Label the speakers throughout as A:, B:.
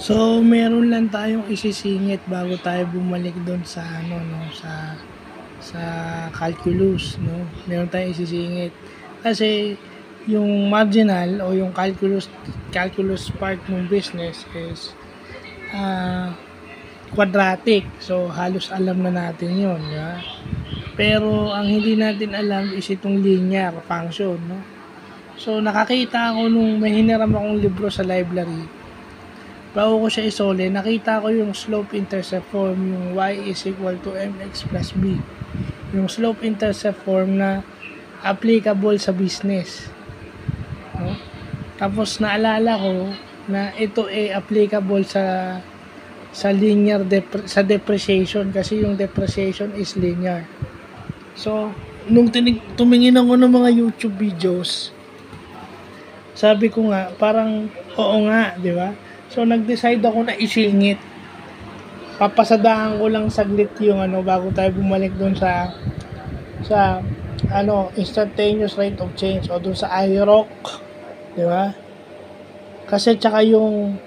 A: So, meron lang tayong isisingit bago tayo bumalik doon sa ano no, sa calculus, no. Meron tayong isisingit. Kasi yung marginal o yung calculus part ng business is quadratic. So, halos alam na natin 'yon, di ba? Pero ang hindi natin alam is itong linear function, no. So, nakakita ako nung may hiniram akong libro sa library. Bago ko siya isole, nakita ko yung slope-intercept form, yung y is equal to mx plus b. Yung slope-intercept form na applicable sa business. No? Tapos naalala ko na ito ay applicable sa linear sa depreciation kasi yung depreciation is linear. So, nung tumingin ako ng mga YouTube videos, sabi ko nga, parang oo nga, di ba? So, nag-decide ako na isingit. Papasadahan ko lang saglit yung bago tayo bumalik doon sa instantaneous rate of change o doon sa IROC, di ba? Kasi tsaka yung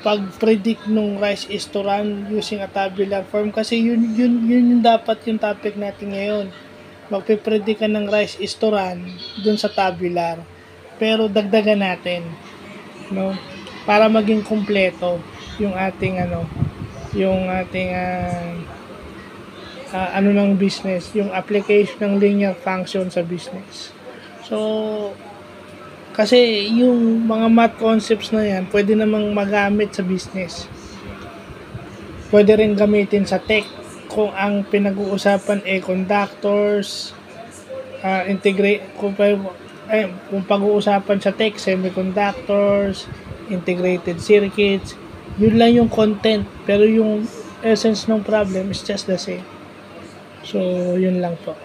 A: pag-predict nung rise is to run using a tabular form kasi yun dapat yung topic natin ngayon. Magpe-predict ka ng rise is to run doon sa tabular. Pero dagdagan natin, no, para maging kumpleto yung ating ng business, yung application ng linear function sa business. So kasi yung mga math concepts na yan pwede namang magamit sa business, pwede rin gamitin sa tech kung ang pinag-uusapan ay conductors, kung pag-uusapan sa tech, semiconductors, integrated circuits, yun lang yung content, pero yung essence ng problem is just the same. So, yun lang po.